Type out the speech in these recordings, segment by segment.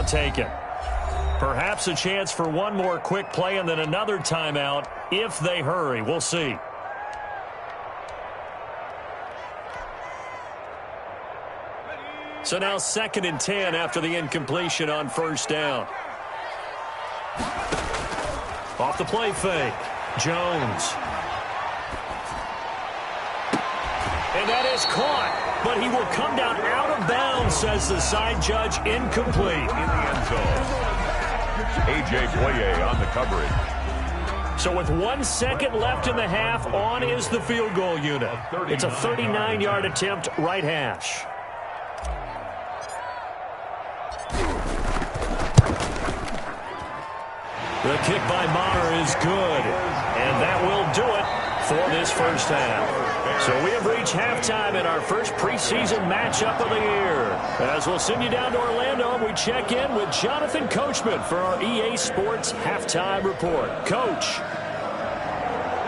taken. Perhaps a chance for one more quick play and then another timeout if they hurry. We'll see. So now 2nd and 10 after the incompletion on first down. Off the play fake. Jones. And that is caught, but he will come down out of bounds, says the side judge. Incomplete. In the end zone. A.J. Boye on the coverage. So with 1 second left in the half, on is the field goal unit. It's a 39-yard attempt, right hash. The kick by Maher is good, and that will do it for this first half. So we have reached halftime in our first preseason matchup of the year. As we'll send you down to Orlando, and we check in with Jonathan Coachman for our EA Sports Halftime Report. Coach.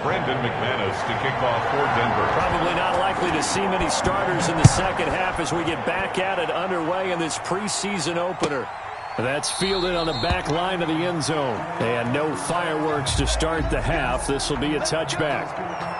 Brandon McManus to kick off for Denver. Probably not likely to see many starters in the second half as we get back at it underway in this preseason opener. That's fielded on the back line of the end zone. And no fireworks to start the half. This will be a touchback.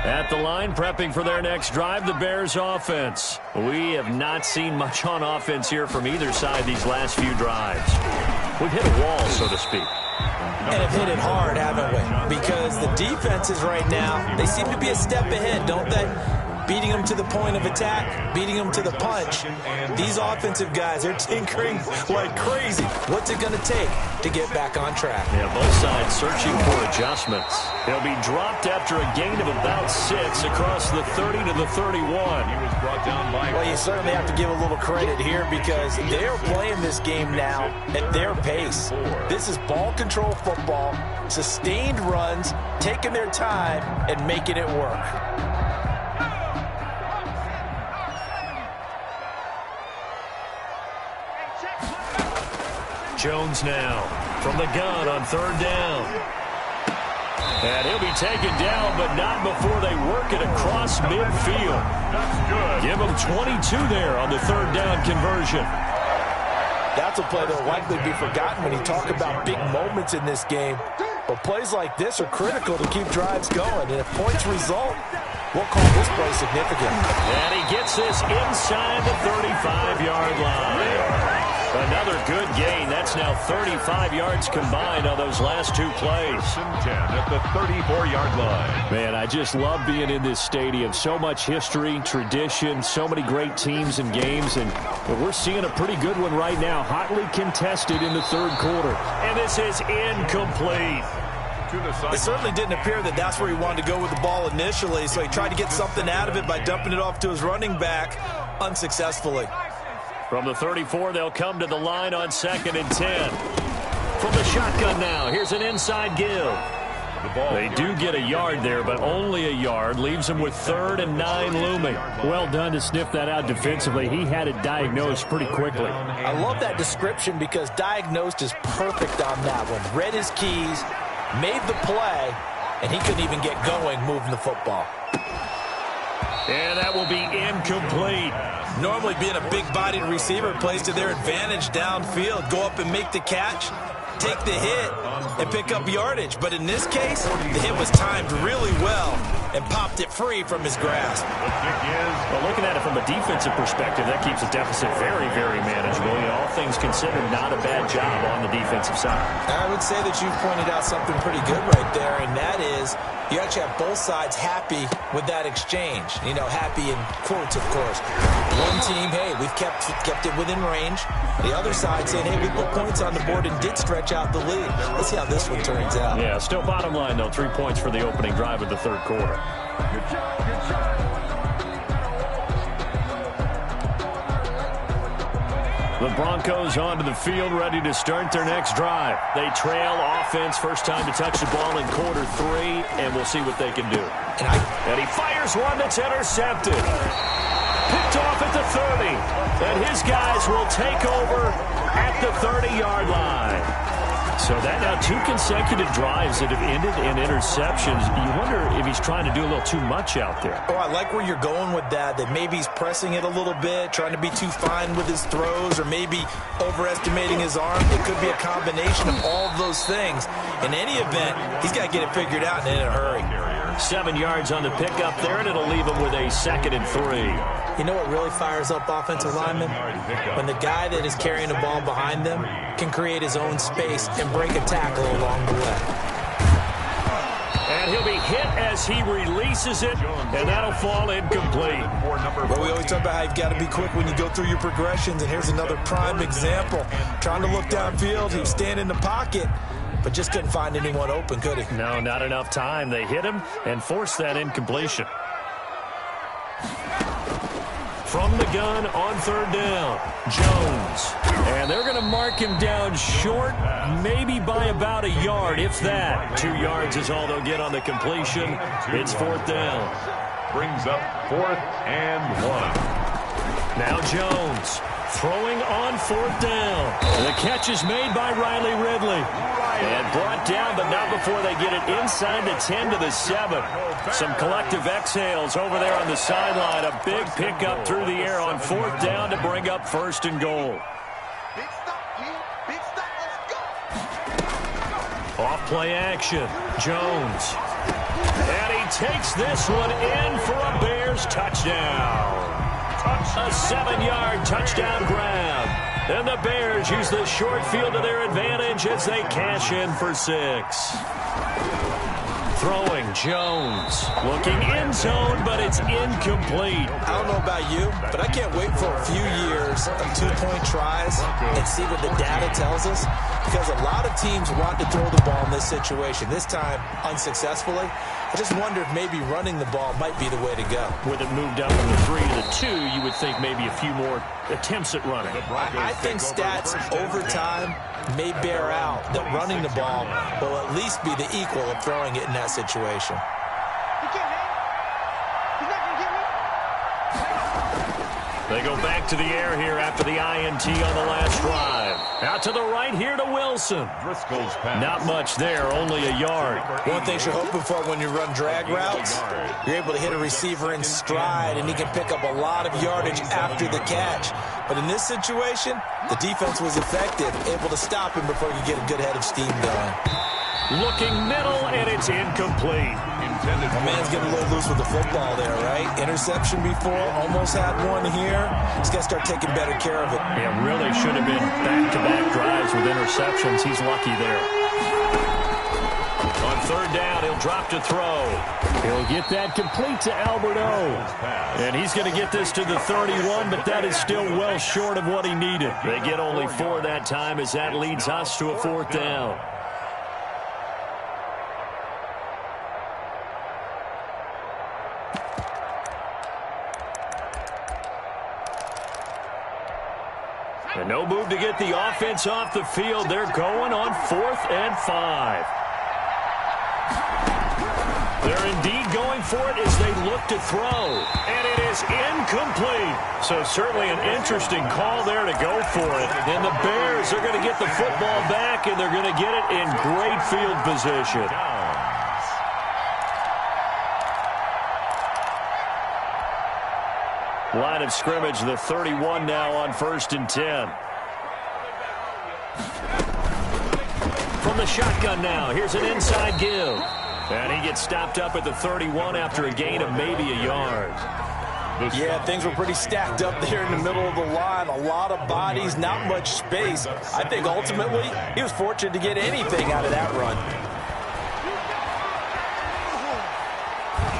At the line, prepping for their next drive, the Bears offense. We have not seen much on offense here from either side these last few drives. We've hit a wall, so to speak. And have hit it hard, haven't we? Because the defenses right now, they seem to be a step ahead, don't they? Beating them to the point of attack, beating them to the punch. These offensive guys, they're tinkering like crazy. What's it going to take to get back on track? Yeah, both sides searching for adjustments. He'll be dropped after a gain of about 6 across the 30 to the 31. He was brought down by... Well, you certainly have to give a little credit here because they're playing this game now at their pace. This is ball control football, sustained runs, taking their time, and making it work. Jones now from the gun on 3rd down. And he'll be taken down, but not before they work it across midfield. That's good. Give him 22 there on the 3rd down conversion. That's a play that will likely be forgotten when you talk about big moments in this game. But plays like this are critical to keep drives going. And if points result, we'll call this play significant. And he gets this inside the 35-yard line. Another good gain. That's now 35 yards combined on those last 2 plays. 10 at the 34-yard line. Man, I just love being in this stadium. So much history, tradition, so many great teams and games. And we're seeing a pretty good one right now. Hotly contested in the 3rd quarter. And this is incomplete. It certainly didn't appear that that's where he wanted to go with the ball initially. So he tried to get something out of it by dumping it off to his running back unsuccessfully. From the 34, they'll come to the line on 2nd and 10. From the shotgun now, here's an inside give. They do get a yard there, but only a yard. Leaves them with 3rd and 9 looming. Well done to sniff that out defensively. He had it diagnosed pretty quickly. I love that description because diagnosed is perfect on that one. Read his keys, made the play, and he couldn't even get going moving the football. And that will be incomplete. Normally being a big-bodied receiver plays to their advantage downfield. Go up and make the catch, take the hit, and pick up yardage. But in this case, the hit was timed really well and popped it free from his grasp. Well, looking at it from a defensive perspective, that keeps the deficit very, very manageable. You know, all things considered, not a bad job on the defensive side. I would say that you've pointed out something pretty good right there, and that is you actually have both sides happy with that exchange. You know, happy in quotes, of course. One team, hey, we've kept it within range. The other side saying, hey, we put points on the board and did stretch out the lead. Let's see how this one turns out. Yeah, still bottom line, though, 3 points for the opening drive of the 3rd quarter. Good job, good job. The The Broncos onto the field, ready to start their next drive. They trail offense, first time to touch the ball in quarter 3, and we'll see what they can do. And he fires one that's intercepted. Picked off at the 30. And his guys will take over at the 30-yard line. So that now 2 consecutive drives that have ended in interceptions. You wonder if he's trying to do a little too much out there. Oh, I like where you're going with that maybe he's pressing it a little bit, trying to be too fine with his throws, or maybe overestimating his arm. It could be a combination of all of those things. In any event, he's got to get it figured out and in a hurry. 7 yards on the pickup there, and it'll leave him with a 2nd and 3. You know what really fires up offensive linemen? When the guy that is carrying the ball behind them can create his own space and break a tackle along the way. And he'll be hit as he releases it, and that'll fall incomplete. But we always talk about how you've got to be quick when you go through your progressions, and here's another prime example. Trying to look downfield, he was standing in the pocket, but just couldn't find anyone open, could he? No, not enough time. They hit him and forced that incompletion. From the gun on 3rd down, Jones. And they're going to mark him down short, maybe by about a yard, if that. 2 yards is all they'll get on the completion. It's 4th down. Brings up 4th and 1. Now Jones throwing on 4th down. The catch is made by Riley Ridley. And brought down, but not before they get it inside the 10 to the 7. Some collective exhales over there on the sideline. A big pickup through the air on 4th down to bring up 1st and goal. Off play action. Jones. And he takes this one in for a Bears touchdown. A 7-yard touchdown grab. And the Bears use the short field to their advantage as they cash in for 6. Throwing, Jones. Looking end zone, but it's incomplete. I don't know about you, but I can't wait for a few years of 2-point tries and see what the data tells us. Because a lot of teams want to throw the ball in this situation. This time, unsuccessfully. I just wonder if maybe running the ball might be the way to go. With it moved up from the 3 to the 2, you would think maybe a few more attempts at running. I think stats over time may bear out that running the ball will at least be the equal of throwing it in that situation. They go back to the air here after the INT on the last drive. Out to the right here to Wilson. Driscoll's pass. Not much there, only a yard. One thing you're hoping for when you run drag routes, you're able to hit a receiver in stride, and he can pick up a lot of yardage after the catch. But in this situation, the defense was effective, able to stop him before he could get a good head of steam going. Looking middle, and it's incomplete. My man's getting a little loose with the football there, right? Interception before, almost had one here. He's got to start taking better care of it. Yeah, really should have been back-to-back drives with interceptions. He's lucky there. On 3rd down, he'll drop to throw. He'll get that complete to Albert O. And he's going to get this to the 31, but that is still well short of what he needed. They get only 4 that time as that leads us to a 4th down. And no move to get the offense off the field. They're going on 4th and 5. They're indeed going for it as they look to throw. And it is incomplete. So certainly an interesting call there to go for it. And the Bears are going to get the football back, and they're going to get it in great field position. Line of scrimmage, the 31 now on 1st and 10. From the shotgun now, here's an inside give. And he gets stopped up at the 31 after a gain of maybe a yard. Yeah, things were pretty stacked up there in the middle of the line. A lot of bodies, not much space. I think ultimately he was fortunate to get anything out of that run.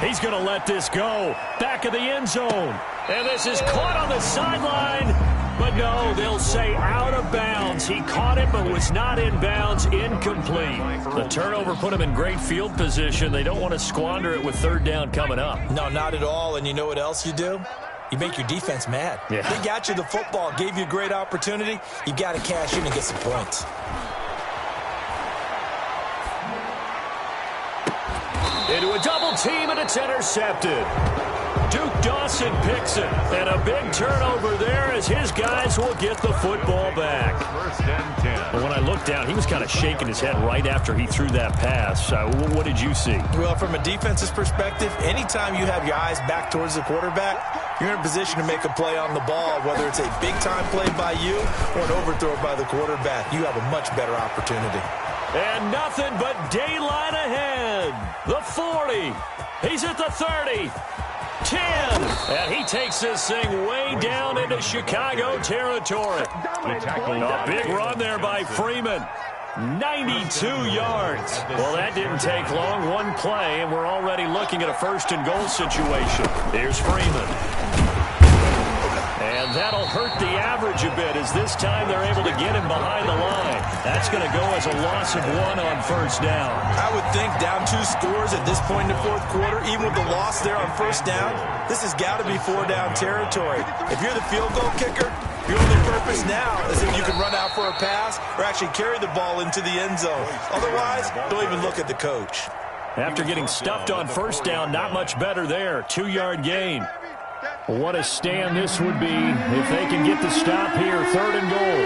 He's going to let this go. Back of the end zone. And this is caught on the sideline. But no, they'll say out of bounds. He caught it but was not in bounds. Incomplete. The turnover put him in great field position. They don't want to squander it with 3rd down coming up. No, not at all. And you know what else you do? You make your defense mad. Yeah. They got you the football, gave you a great opportunity. You got to cash in and get some points. Into a double team, and it's intercepted. Duke Dawson picks it, and a big turnover there as his guys will get the football back. First and 10. But when I looked down, he was kind of shaking his head right after he threw that pass. What did you see? Well, from a defense's perspective, anytime you have your eyes back towards the quarterback, you're in a position to make a play on the ball, whether it's a big-time play by you or an overthrow by the quarterback. You have a much better opportunity. And nothing but daylight ahead. The 40. He's at the 30. 10. And he takes this thing way down into Chicago territory. A big run there by Freeman. 92 yards. Well, that didn't take long. One play, and we're already looking at a first-and-goal situation. Here's Freeman. And that'll hurt the average a bit as this time they're able to get him behind the line. That's going to go as a loss of 1 on first down. I would think down 2 scores at this point in the fourth quarter, even with the loss there on first down, this has got to be 4-down territory. If you're the field goal kicker, your only purpose now is if you can run out for a pass or actually carry the ball into the end zone. Otherwise, don't even look at the coach. After getting stuffed on first down, not much better there. 2-yard gain. What a stand this would be if they can get the stop here. 3rd and goal.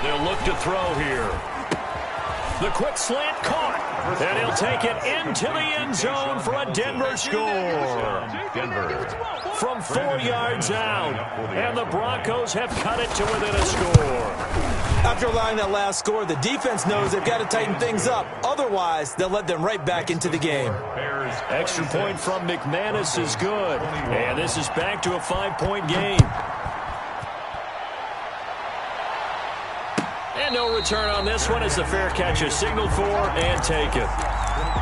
They'll look to throw here. The quick slant caught. And he'll take it into the end zone for a Denver score. Denver. From 4 yards out. And the Broncos have cut it to within a score. After allowing that last score, the defense knows they've got to tighten things up. Otherwise, they'll let them right back into the game. Extra point from McManus is good. And this is back to a 5-point game. And no return on this one as the fair catch is signaled for and taken.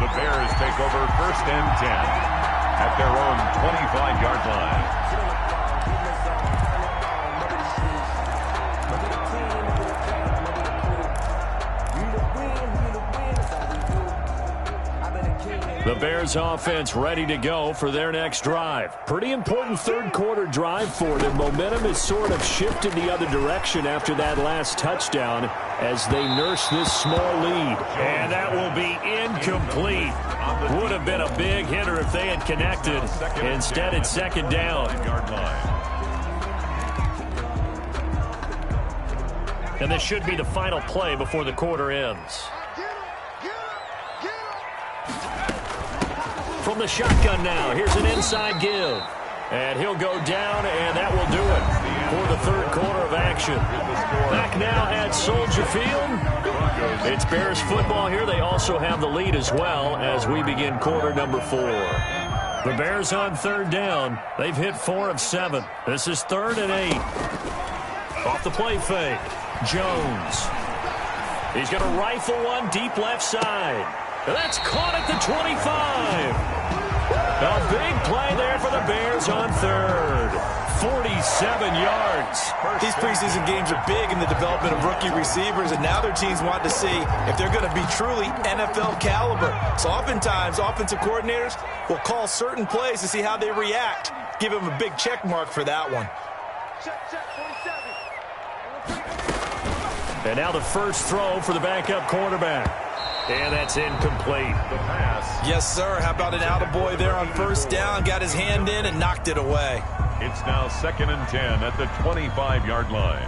The Bears take over first and 10 at their own 25-yard line. The Bears offense ready to go for their next drive. Pretty important third quarter drive for them. Momentum has sort of shifted the other direction after that last touchdown as they nurse this small lead. And that will be incomplete. Would have been a big hitter if they had connected. Instead, it's 2nd down. And this should be the final play before the quarter ends. From the shotgun now, here's an inside give. And he'll go down, and that will do it for the third quarter of action. Back now at Soldier Field. It's Bears football here. They also have the lead as well as we begin quarter number 4. The Bears on 3rd down. They've hit 4 of 7. This is 3rd and 8. Off the play fake. Jones. He's going to rifle one deep left side. That's caught at the 25. A big play there for the Bears on 3rd. 47 yards. These preseason games are big in the development of rookie receivers, and now their teams want to see if they're going to be truly NFL caliber. So oftentimes, offensive coordinators will call certain plays to see how they react. Give them a big check mark for that one. And now the first throw for the backup quarterback. And that's incomplete. The pass. Yes, sir. How about an attaboy there on first down? Got his hand in and knocked it away. It's now 2nd and 10 at the 25-yard line.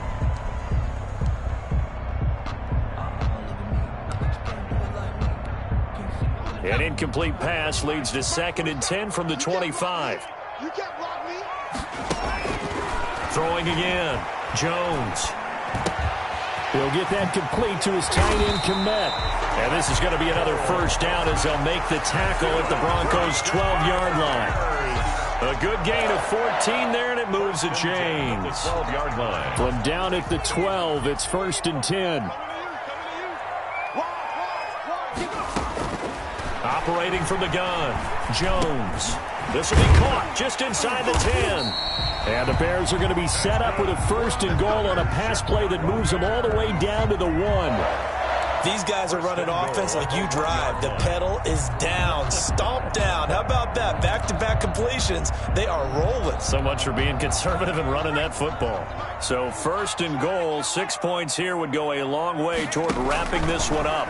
An incomplete pass leads to 2nd and 10 from the 25. You can't block me. Throwing again. Jones. He'll get that complete to his tight end, Kmet. And this is going to be another first down as they'll make the tackle at the Broncos' 12-yard line. A good gain of 14 there, and it moves the chains. 12-yard line. From down at the 12, it's 1st and 10. Operating from the gun, Jones. This will be caught just inside the 10. And the Bears are going to be set up with a 1st and goal on a pass play that moves them all the way down to the 1. These guys are running offense like you drive. The pedal is down, stomped down. How about that? Back-to-back completions. They are rolling. So much for being conservative and running that football. So 1st and goal, 6 points here would go a long way toward wrapping this one up.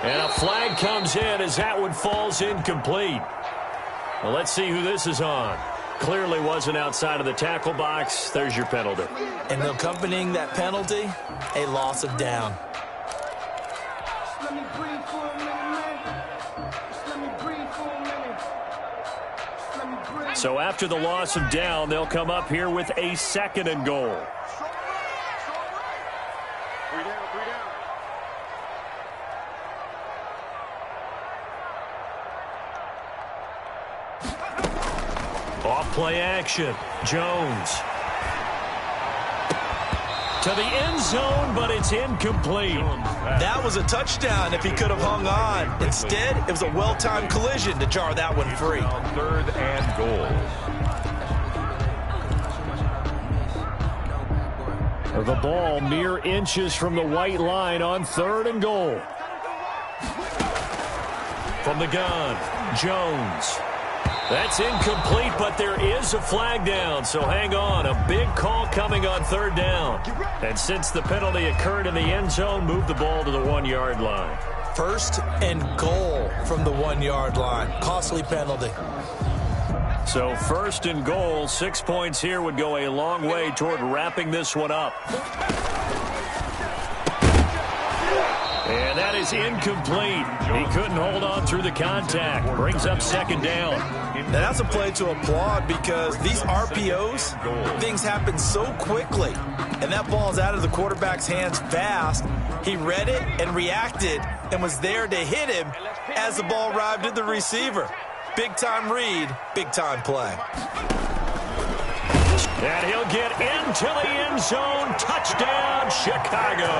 And a flag comes in as that one falls incomplete. Well, let's see who this is on. Clearly wasn't outside of the tackle box. There's your penalty. And accompanying that penalty, a loss of down. So after the loss of down, they'll come up here with a 2nd and goal. Off-play action. Jones. To the end zone, but it's incomplete. That was a touchdown if he could have hung on. Instead, it was a well-timed collision to jar that one free. 3rd and goal. The ball mere inches from the white line on 3rd and goal. From the gun, Jones. That's incomplete, but there is a flag down, so hang on. A big call coming on 3rd down. And since the penalty occurred in the end zone, move the ball to the 1-yard line. 1st and goal from the 1-yard line. Costly penalty. So 1st and goal, 6 points here would go a long way toward wrapping this one up. And that is incomplete. He couldn't hold on through the contact. Brings up 2nd down. Now that's a play to applaud because these RPOs, things happen so quickly. And that ball's out of the quarterback's hands fast. He read it and reacted and was there to hit him as the ball arrived at the receiver. Big-time read, big-time play. And he'll get into the end zone. Touchdown, Chicago.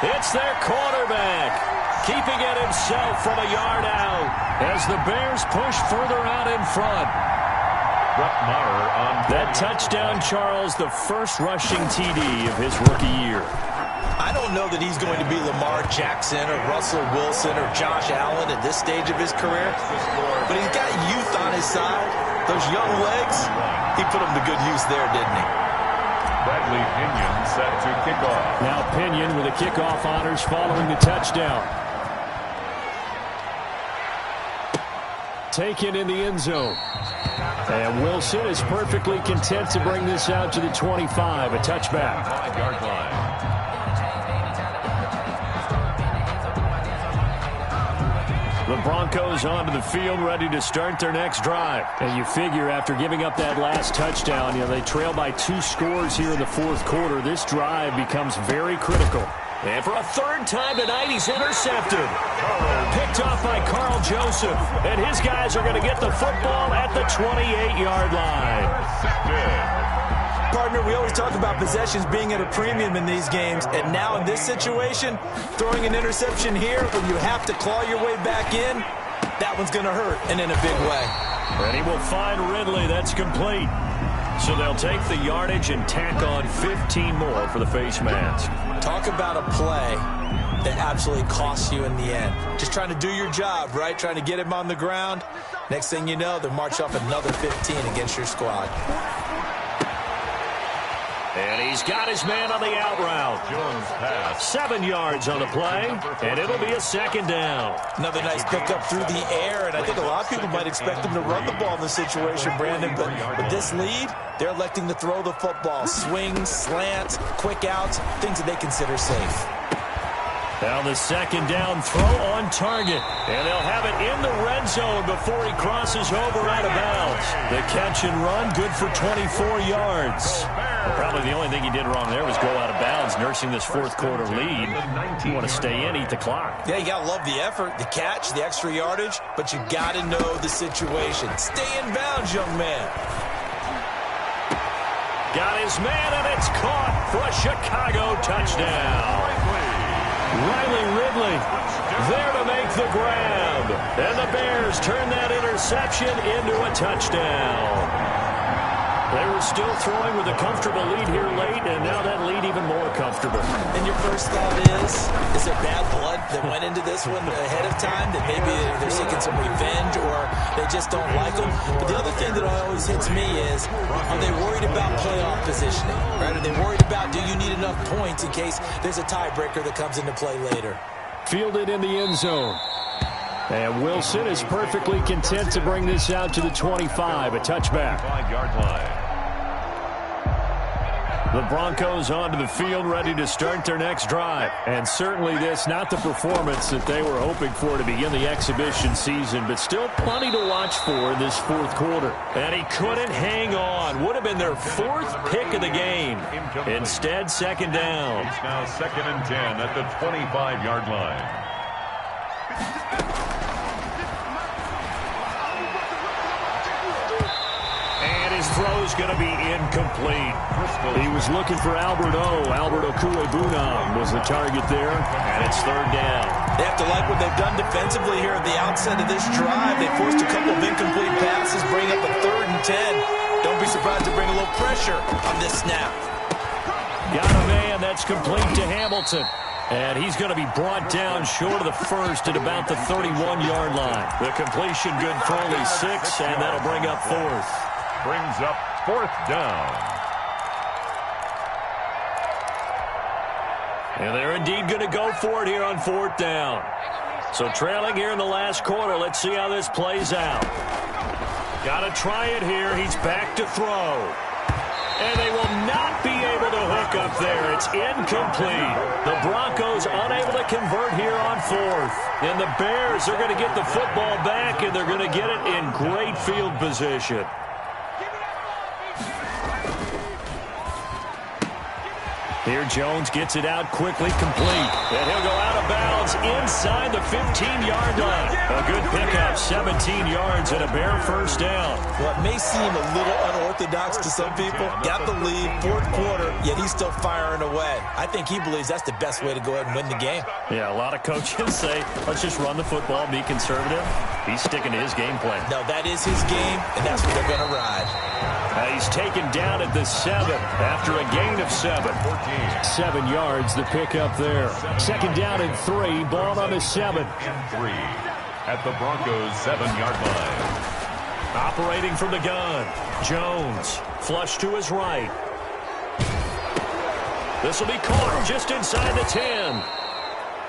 It's their quarterback, keeping it himself from a yard out as the Bears push further out in front. Brett Maher on that touchdown, Charles, the first rushing TD of his rookie year. I don't know that he's going to be Lamar Jackson or Russell Wilson or Josh Allen at this stage of his career, but he's got youth on his side. Those young legs, he put them to good use there, didn't he? Bradley Pinion set to kick off. Now Pinion with the kickoff honors following the touchdown. Taken in the end zone. And Wilson is perfectly content to bring this out to the 25, a touchback. 5-yard line. The Broncos onto the field, ready to start their next drive. And you figure after giving up that last touchdown, they trail by 2 scores here in the 4th quarter. This drive becomes very critical. And for a 3rd time tonight, he's intercepted. Picked off by Carl Joseph. And his guys are going to get the football at the 28-yard line. Partner, we always talk about possessions being at a premium in these games, and now in this situation, throwing an interception here when you have to claw your way back in, that one's going to hurt, and in a big way. And he will find Ridley. That's complete. So they'll take the yardage and tack on 15 more for the face mask. Talk about a play that absolutely costs you in the end. Just trying to do your job, right? Trying to get him on the ground. Next thing you know, they'll march off another 15 against your squad. And he's got his man on the out route. Jones pass. 7 yards on the play, and it'll be a 2nd down. Another nice pickup through the air, and I think a lot of people might expect him to run the ball in this situation, Brandon, but with this lead, they're electing to throw the football. Swings, slants, quick outs, things that they consider safe. Now the 2nd down throw on target. And they'll have it in the red zone before he crosses over out of bounds. The catch and run, good for 24 yards. Well, probably the only thing he did wrong there was go out of bounds, nursing this 4th quarter lead. You want to stay in, eat the clock. Yeah, you got to love the effort, the catch, the extra yardage, but you got to know the situation. Stay in bounds, young man. Got his man, and it's caught for a Chicago touchdown. Riley Ridley there to make the grab. And the Bears turn that interception into a touchdown. They were still throwing with a comfortable lead here late, and now that lead even more comfortable. And your first thought is there bad blood that went into this one ahead of time, that maybe they're seeking some revenge or they just don't like them? But the other thing that always hits me is, are they worried about playoff positioning? Right? Are they worried about, do you need enough points in case there's a tiebreaker that comes into play later? Fielded in the end zone. And Wilson is perfectly content to bring this out to the 25, a touchback. 5-yard line. The Broncos onto the field, ready to start their next drive. And certainly this, not the performance that they were hoping for to begin the exhibition season, but still plenty to watch for in this fourth quarter. And he couldn't hang on. Would have been their fourth pick of the game. Instead, second down. It's now 2nd and 10 at the 25-yard line. Throw's going to be incomplete. He was looking for Albert Okwuegbunam was the target there, and it's third down. They have to like what they've done defensively here at the outset of this drive. They forced a couple of incomplete passes, bring up a 3rd and 10. Don't be surprised to bring a little pressure on this snap. Got a man that's complete to Hamilton. And he's going to be brought down short of the first at about the 31-yard line. The completion good for only 6, and that'll bring up 4th. Brings up 4th down. And they're indeed going to go for it here on 4th down. So trailing here in the last quarter. Let's see how this plays out. Got to try it here. He's back to throw. And they will not be able to hook up there. It's incomplete. The Broncos unable to convert here on 4th. And the Bears are going to get the football back, and they're going to get it in great field position. Here Jones gets it out quickly, complete. And he'll go out of bounds inside the 15-yard line. A good pickup, 17 yards and a Bear first down. Well, it may seem a little unorthodox to some people. Got the lead, 4th quarter, yet he's still firing away. I think he believes that's the best way to go ahead and win the game. Yeah, a lot of coaches say, let's just run the football, be conservative. He's sticking to his game plan. No, that is his game, and that's what they're going to ride. He's taken down at the 7 after a gain of 7. 7 yards, the pickup there. Second down and 3, ball on the 7. And 3 at the Broncos' 7-yard line. Operating from the gun, Jones, flush to his right. This will be caught just inside the 10.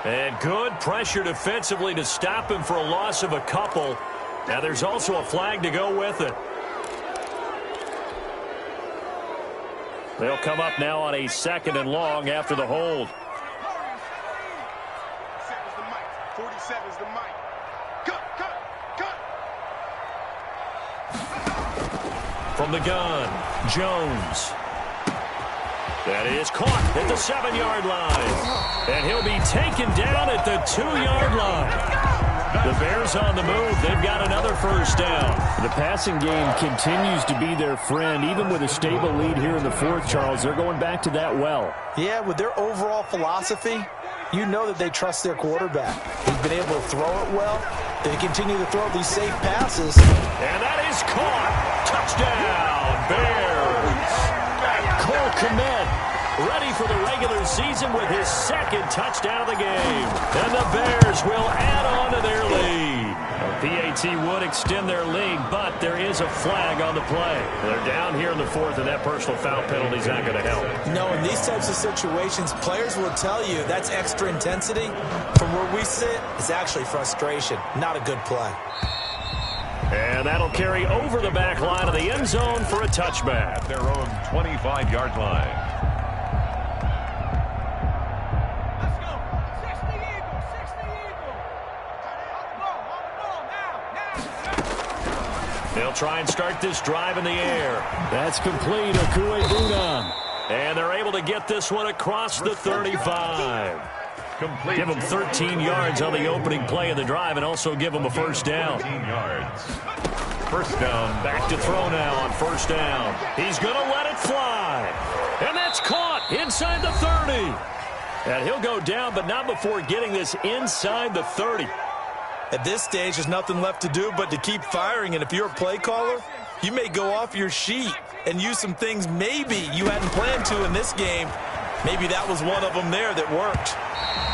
And good pressure defensively to stop him for a loss of a couple. Now there's also a flag to go with it. They'll come up now on a 2nd and long after the hold. 47's the mic. Cut. From the gun, Jones. That is caught at the 7-yard line. And he'll be taken down at the 2-yard line. The Bears on the move. They've got another first down. The passing game continues to be their friend. Even with a stable lead here in the 4th, Charles, they're going back to that well. Yeah, with their overall philosophy, you know that they trust their quarterback. He's been able to throw it well. They continue to throw these safe passes. And that is caught. Touchdown, Bears. Cole Kmet ready for the regular season with his 2nd touchdown of the game. And the Bears will add on to their lead. PAT would extend their lead, but there is a flag on the play. They're down here in the 4th, and that personal foul penalty is not going to help. No, in these types of situations, players will tell you that's extra intensity. From where we sit, it's actually frustration, not a good play. And that'll carry over the back line of the end zone for a touchback. At their own 25-yard line. They'll try and start this drive in the air. That's complete, Okwuegbunam. And they're able to get this one across the 35. Complete. Give them 13 yards on the opening play of the drive and also give them a first down. 13 yards. First down. Back to throw now on first down. He's going to let it fly. And that's caught inside the 30. And he'll go down, but not before getting this inside the 30. At this stage, there's nothing left to do but to keep firing. And if you're a play caller, You may go off your sheet and use some things maybe you hadn't planned to in this game. Maybe that was one of them there that worked.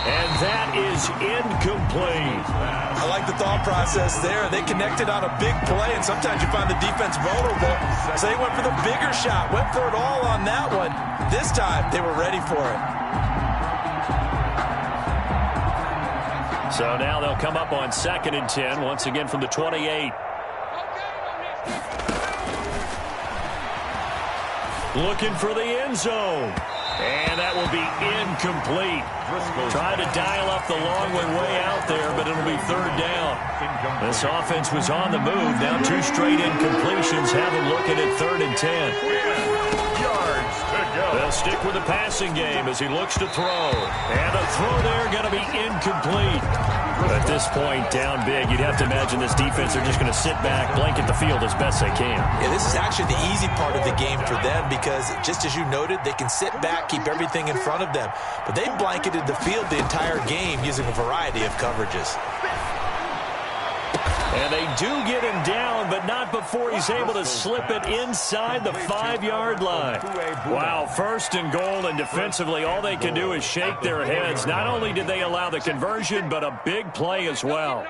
And that is incomplete. I like the thought process there. They connected on a big play, and sometimes you find the defense vulnerable. So they went for the bigger shot, went for it all on that one. This time, they were ready for it. So now they'll come up on 2nd and 10, once again from the 28. Looking for the end zone. And that will be incomplete. Trying to dial up the long way out there, but it'll be 3rd down. This offense was on the move. Now 2 straight incompletions have them looking at 3rd and 10. Yards to go. They'll stick with the passing game as he looks to throw. And the throw there going to be incomplete. At this point, down big, you'd have to imagine this defense, they're just going to sit back, blanket the field as best they can. Yeah, this is actually the easy part of the game for them because, just as you noted, they can sit back, keep everything in front of them. But they blanketed the field the entire game using a variety of coverages. And they do get him down, but not before he's able to slip it inside the 5-yard line. Wow, 1st and goal, and defensively, all they can do is shake their heads. Not only did they allow the conversion, but a big play as well.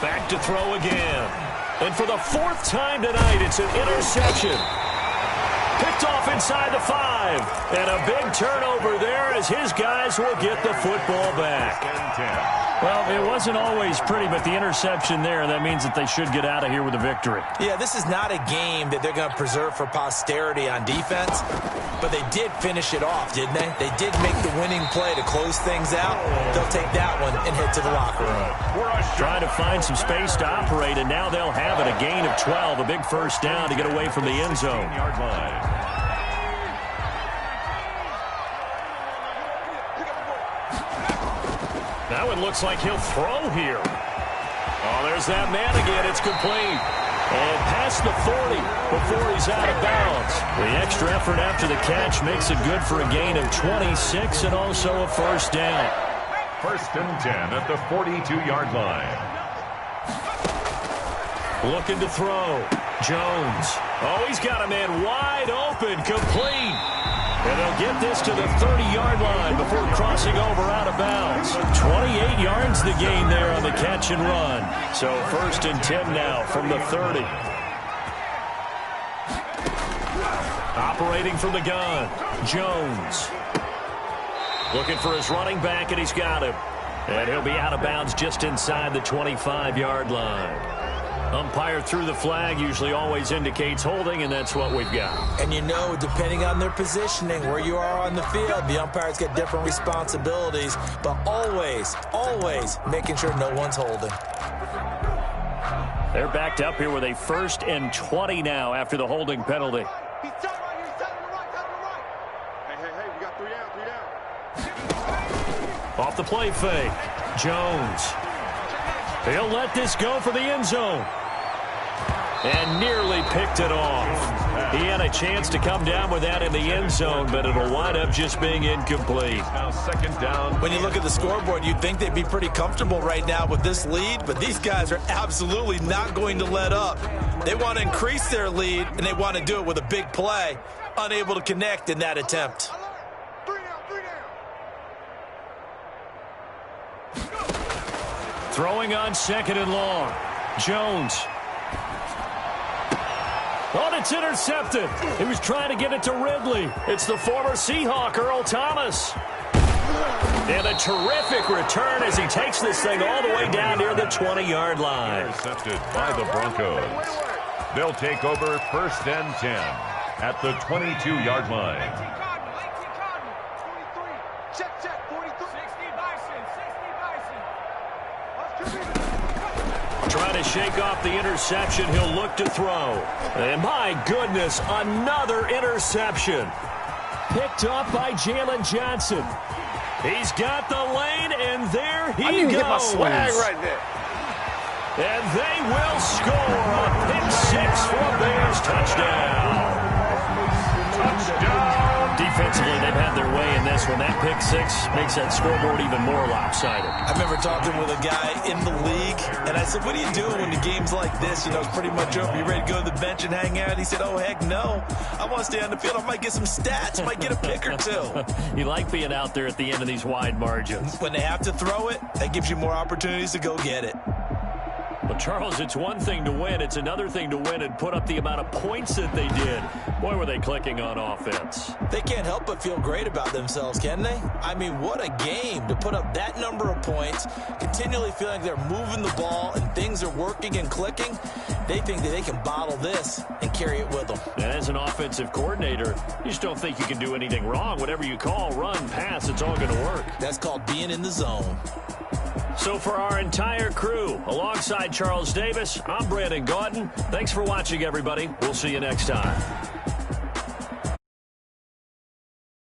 Back to throw again. And for the 4th time tonight, it's an interception. Picked off inside the 5. And a big turnover there as his guys will get the football back. Well, it wasn't always pretty, but the interception there, that means that they should get out of here with a victory. Yeah, this is not a game that they're going to preserve for posterity on defense, but they did finish it off, didn't they? They did make the winning play to close things out. They'll take that one and head to the locker room. Trying to find some space to operate, and now they'll have it. A gain of 12, a big 1st down to get away from the end zone. Now it looks like he'll throw here. Oh, there's that man again. It's complete. And past the 40 before he's out of bounds. The extra effort after the catch makes it good for a gain of 26 and also a 1st down. 1st and 10 at the 42-yard line. Looking to throw. Jones. Oh, he's got a man wide open. Complete. And they'll get this to the 30-yard line before crossing over out of bounds. 28 yards the gain there on the catch and run. So 1st and 10 now from the 30. Operating from the gun, Jones. Looking for his running back, and he's got him. And he'll be out of bounds just inside the 25-yard line. Umpire threw the flag, usually always indicates holding, and that's what we've got. And you know, depending on their positioning, where you are on the field, the umpires get different responsibilities, but always, always making sure no one's holding. They're backed up here with a 1st and 20 now after the holding penalty. He's tight right here. He's tight on the right. Tight on the right. Hey, we got 3 down. Off the play fake. Jones. He'll let this go for the end zone. And nearly picked it off. He had a chance to come down with that in the end zone, but it'll wind up just being incomplete. Now 2nd down. When you look at the scoreboard, you'd think they'd be pretty comfortable right now with this lead, but these guys are absolutely not going to let up. They want to increase their lead, and they want to do it with a big play. Unable to connect in that attempt. 3 down. Throwing on 2nd and long. Jones. Oh, it's intercepted. He was trying to get it to Ridley. It's the former Seahawk, Earl Thomas. And a terrific return as he takes this thing all the way down near the 20-yard line. Intercepted by the Broncos. They'll take over 1st and 10 at the 22-yard line. Check, 43. 60 Bison. Trying to shake off the interception. He'll look to throw. And my goodness, another interception. Picked up by Jalen Johnson. He's got the lane, and there he goes. I need to get my swag right there. And they will score a pick 6 for a Bears touchdown. Touchdown. offensively, they've had their way in this one. That pick six makes that scoreboard even more lopsided. I remember talking with a guy in the league, and I said, what do you do when the game's like this? You know, it's pretty much over. You ready to go to the bench and hang out? He said, oh, heck no. I want to stay on the field. I might get some stats. I might get a pick or two. You like being out there at the end of these wide margins. When they have to throw it, that gives you more opportunities to go get it. Well, Charles, it's one thing to win. It's another thing to win and put up the amount of points that they did. Boy, were they clicking on offense. They can't help but feel great about themselves, can they? I mean, what a game to put up that number of points, continually feeling they're moving the ball and things are working and clicking. They think that they can bottle this and carry it with them. And as an offensive coordinator, you just don't think you can do anything wrong. Whatever you call, run, pass, it's all going to work. That's called being in the zone. So for our entire crew, alongside Charles Davis, I'm Brandon Gaudin. Thanks for watching, everybody. We'll see you next time.